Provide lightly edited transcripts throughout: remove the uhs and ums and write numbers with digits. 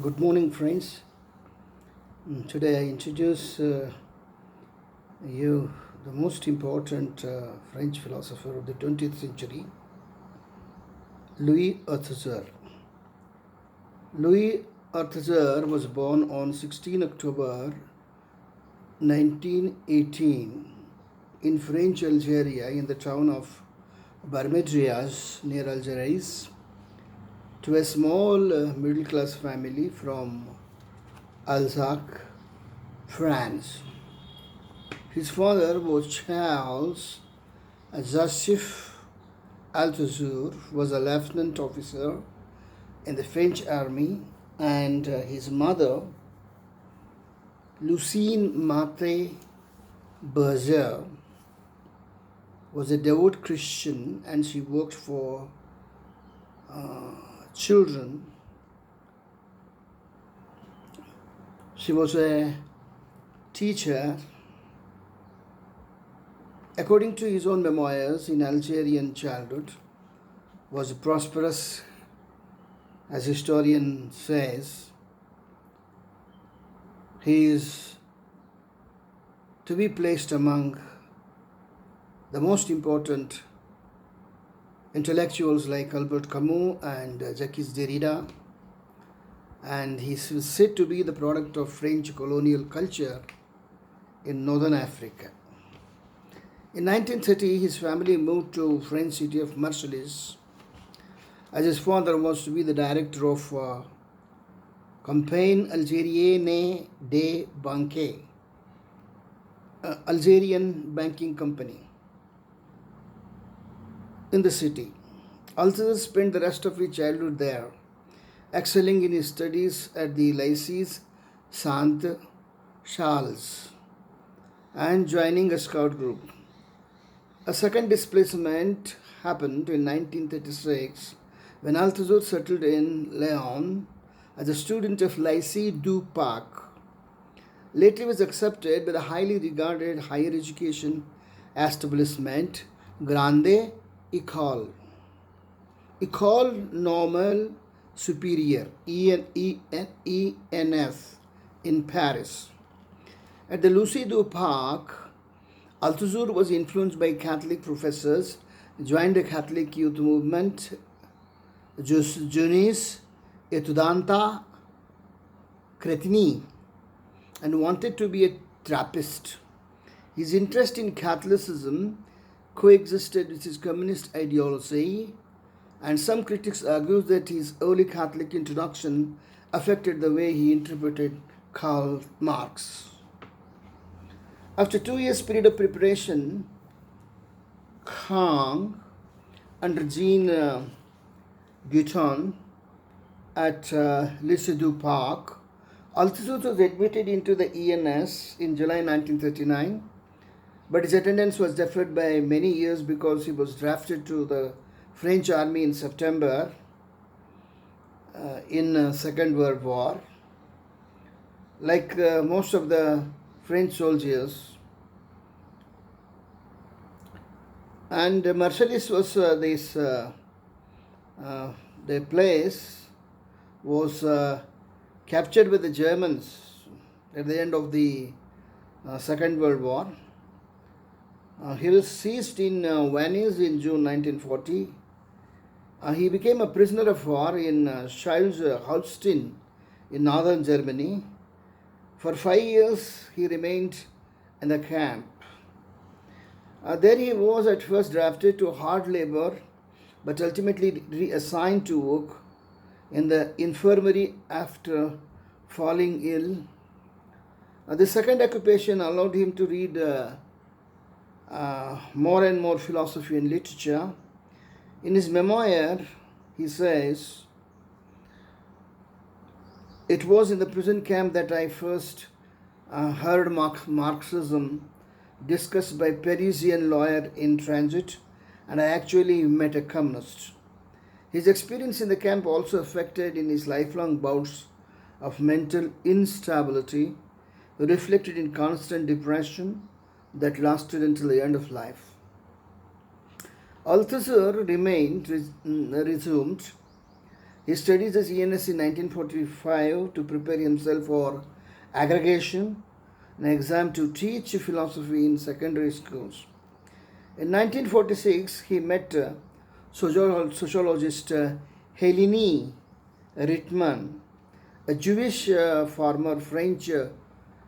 Good morning, friends. Today I introduce you the most important French philosopher of the 20th century, Louis Althusser. Louis Althusser was born on 16 October 1918 in French Algeria in the town of Barmedrias near Algiers to a small middle class family from Alsace, France. His father was Charles Joseph Althessuer, was a lieutenant officer in the French army, and his mother, Lucine Marthe Berger, was a devout Christian, and she worked for children. She was a teacher. According to his own memoirs, in Algerian childhood was prosperous, as historian says. He is to be placed among the most important intellectuals like Albert Camus and Jacques Derrida, and he is said to be the product of French colonial culture in northern Africa. In 1930, his family moved to French city of Marseilles, as his father was to be the director of Campagne Algérienne des Banques, Algerian banking company in the city. Althusser spent the rest of his childhood there, excelling in his studies at the Lycée Saint Charles and joining a scout group. A second displacement happened in 1936 when Althusser settled in Lyon as a student of Lycée du Parc. Later he was accepted by the highly regarded higher education establishment Grande École Normale Supérieure ENS in Paris. At the Lycée du Parc, Althusser was influenced by Catholic professors, joined the Catholic youth movement, Jeunesse Étudiante Chrétienne, and wanted to be a Trappist. His interest in Catholicism coexisted with his communist ideology, and some critics argue that his early Catholic introduction affected the way he interpreted Karl Marx. After 2 years period of preparation, Kang under Jean Guiton at Lycée du Parc, Althusser was admitted into the ENS in July 1939, but his attendance was deferred by many years because he was drafted to the French army in September in Second World War. Like most of the French soldiers, and Marseilles was the place was captured by the Germans at the end of the Second World War. He was seized in Venice in June 1940. He became a prisoner of war in Schleswig-Holstein in northern Germany. For 5 years, he remained in the camp. There he was at first drafted to hard labor, but ultimately reassigned to work in the infirmary after falling ill. The second occupation allowed him to read more and more philosophy and literature. In his memoir, he says, "It was in the prison camp that I first heard Marxism discussed by a Parisian lawyer in transit, and I actually met a communist." His experience in the camp also affected in his lifelong bouts of mental instability, reflected in constant depression that lasted until the end of life. Althusser resumed He studies as ENS in 1945 to prepare himself for aggregation, an exam to teach philosophy in secondary schools. In 1946, he met sociologist Helene Rittmann, a Jewish former French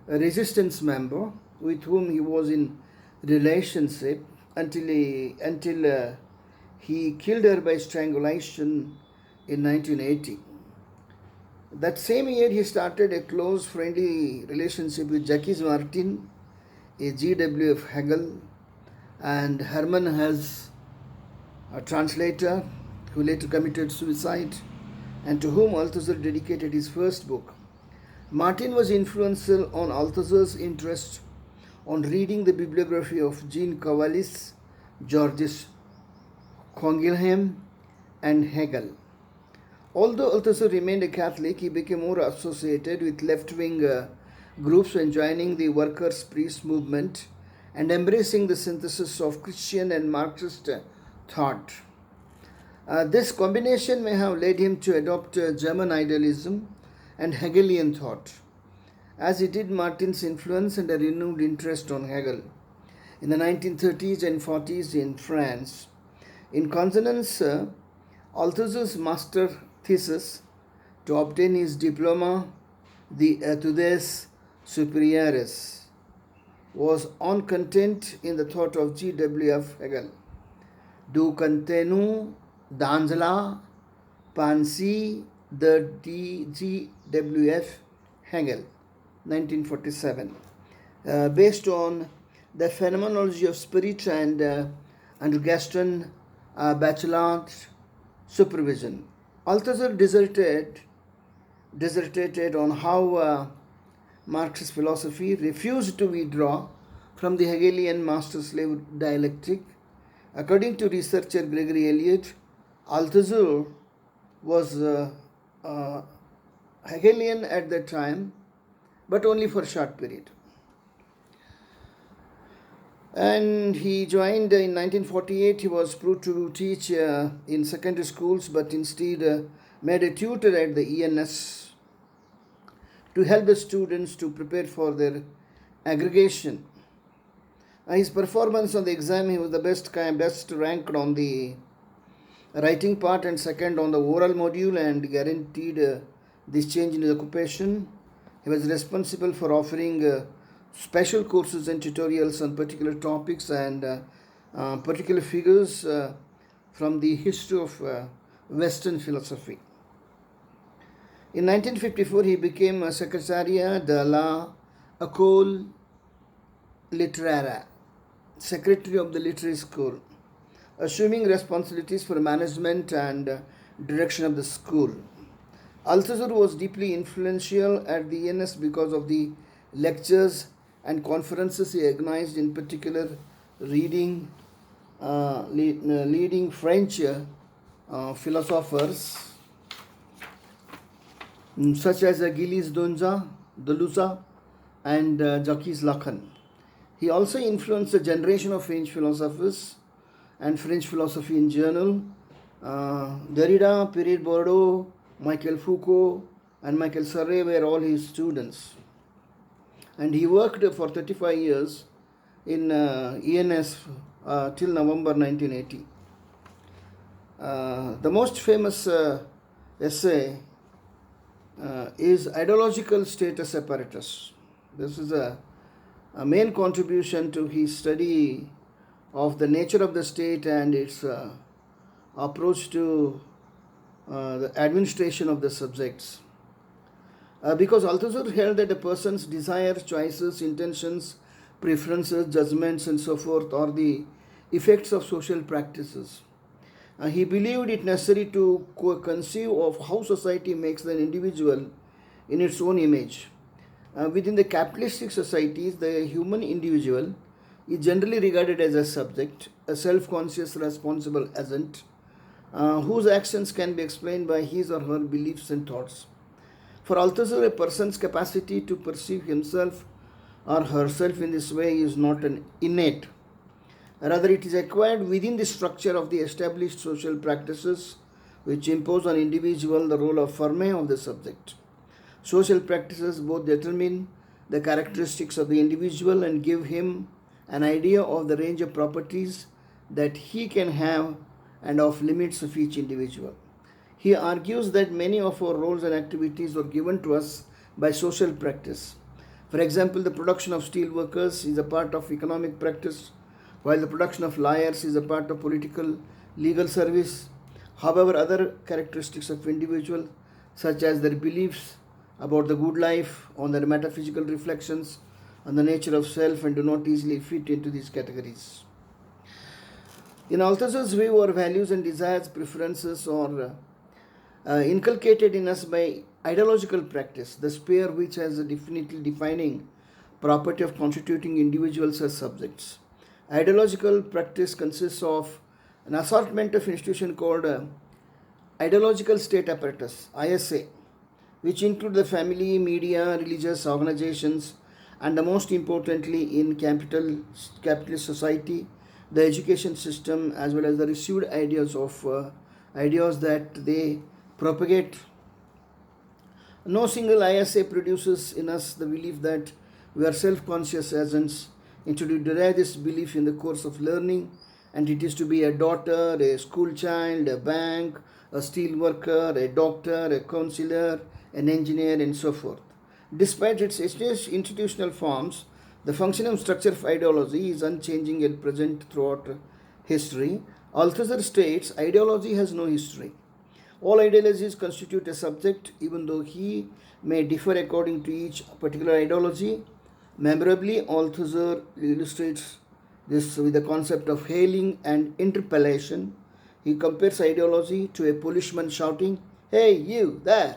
resistance member with whom he was in relationship until he killed her by strangulation in 1980. That same year, he started a close, friendly relationship with Jacques Martin, a G.W.F. Hegel, and Hermann Hesse, a translator who later committed suicide and to whom Althusser dedicated his first book. Martin was influential on Althusser's interest on reading the bibliography of Jean Cavallis, Georges Coingilheim, and Hegel. Although Althusser remained a Catholic, he became more associated with left-wing groups when joining the workers' peace movement and embracing the synthesis of Christian and Marxist thought. This combination may have led him to adopt German idealism and Hegelian thought, as it did Martin's influence and a renewed interest on Hegel in the 1930s and 40s in France. In consonance, Althusser's master thesis to obtain his diploma, the Etudes Supérieures, was on content in the thought of G.W.F. Hegel. Du contenu dans la pensée de G.W.F. Hegel, 1947, based on the phenomenology of spirit and under Gaston Bachelard's supervision. Althusser dissertated on how Marxist philosophy refused to withdraw from the Hegelian master-slave dialectic. According to researcher Gregory Elliott, Althusser was Hegelian at that time, but only for a short period. And he joined in 1948. He was proved to teach in secondary schools, but instead made a tutor at the ENS to help the students to prepare for their aggregation. His performance on the exam, he was the best ranked on the writing part and second on the oral module, and guaranteed this change in his occupation. He was responsible for offering special courses and tutorials on particular topics and particular figures from the history of Western philosophy. In 1954, he became Secrétaire de l'École littéraire, secretary of the literary school, assuming responsibilities for management and direction of the school. Althusser was deeply influential at the ENS because of the lectures and conferences he organized, in particular leading French philosophers such as Gilles Deleuze and Jacques Lacan. He also influenced a generation of French philosophers and French philosophy in general. Derrida, Pierre Bourdieu, Michel Foucault, and Michael Sarre were all his students. And he worked for 35 years in ENS till November 1980. The most famous essay is Ideological Status Apparatus. This is a main contribution to his study of the nature of the state and its approach to the administration of the subjects. Because Althusser held that a person's desires, choices, intentions, preferences, judgments, and so forth are the effects of social practices. He believed it necessary to conceive of how society makes an individual in its own image. Within the capitalistic societies, the human individual is generally regarded as a subject, a self-conscious, responsible agent, whose actions can be explained by his or her beliefs and thoughts. For Althusser, a person's capacity to perceive himself or herself in this way is not an innate. Rather, it is acquired within the structure of the established social practices which impose on individual the role of ferme of the subject. Social practices both determine the characteristics of the individual and give him an idea of the range of properties that he can have and of limits of each individual. He argues that many of our roles and activities were given to us by social practice. For example, the production of steel workers is a part of economic practice, while the production of lawyers is a part of political legal service. However, other characteristics of individuals, such as their beliefs about the good life, on their metaphysical reflections on the nature of self, and do not easily fit into these categories. In Althusser's view, our values and desires, preferences are inculcated in us by ideological practice, the sphere which has a definitely defining property of constituting individuals as subjects. Ideological practice consists of an assortment of institutions called ideological state apparatus, ISA, which include the family, media, religious organizations, and the most importantly in capitalist society, the education system, as well as the received ideas that they propagate. No single ISA produces in us the belief that we are self-conscious agents, and to derive this belief in the course of learning, and it is to be a daughter, a school child, a bank, a steel worker, a doctor, a counselor, an engineer, and so forth. Despite its institutional forms, the functional structure of ideology is unchanging and present throughout history. Althusser states ideology has no history. All ideologies constitute a subject, even though he may differ according to each particular ideology. Memorably, Althusser illustrates this with the concept of hailing and interpellation. He compares ideology to a policeman shouting, "Hey, you there!"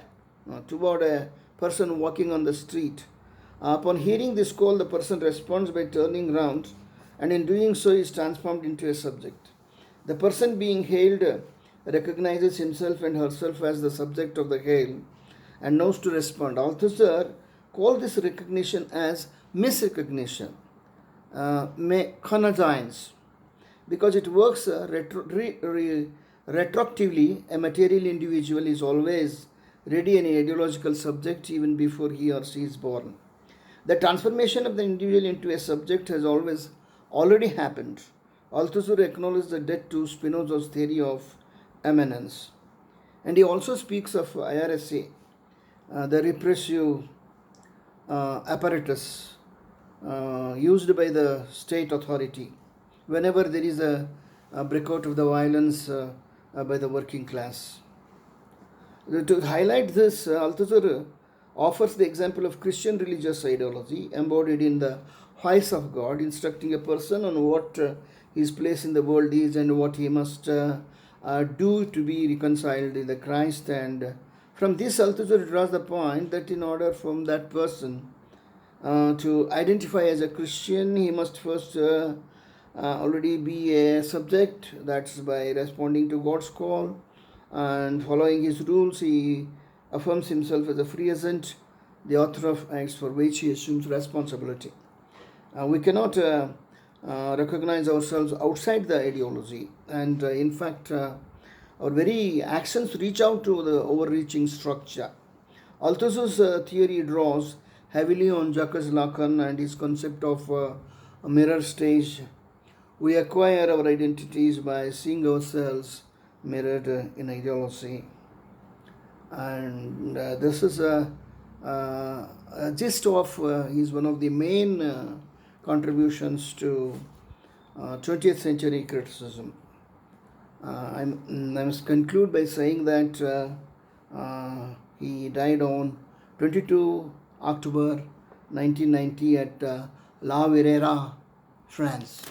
toward a person walking on the street. Upon hearing this call, the person responds by turning round, and in doing so is transformed into a subject. The person being hailed recognizes himself and herself as the subject of the hail and knows to respond. Althusser called this recognition as misrecognition, chronogynes, because it works retroactively. A material individual is always ready an ideological subject even before he or she is born. The transformation of the individual into a subject has already happened. Althusser acknowledged the debt to Spinoza's theory of immanence. And he also speaks of IRSA, the repressive apparatus used by the state authority whenever there is a breakout of the violence by the working class. To highlight this, Althusser offers the example of Christian religious ideology embodied in the voice of God, instructing a person on what his place in the world is and what he must do to be reconciled in the Christ. And from this, Althusser draws the point that in order for that person to identify as a Christian, he must first already be a subject. That's by responding to God's call and following his rules. He affirms himself as a free agent, the author of acts for which he assumes responsibility. We cannot recognize ourselves outside the ideology, and in fact, our very actions reach out to the overreaching structure. Althusser's theory draws heavily on Jacques Lacan and his concept of a mirror stage. We acquire our identities by seeing ourselves mirrored in ideology, and this is a gist of is one of the main contributions to 20th century criticism. I must conclude by saying that he died on 22 October 1990 at La Virera, France.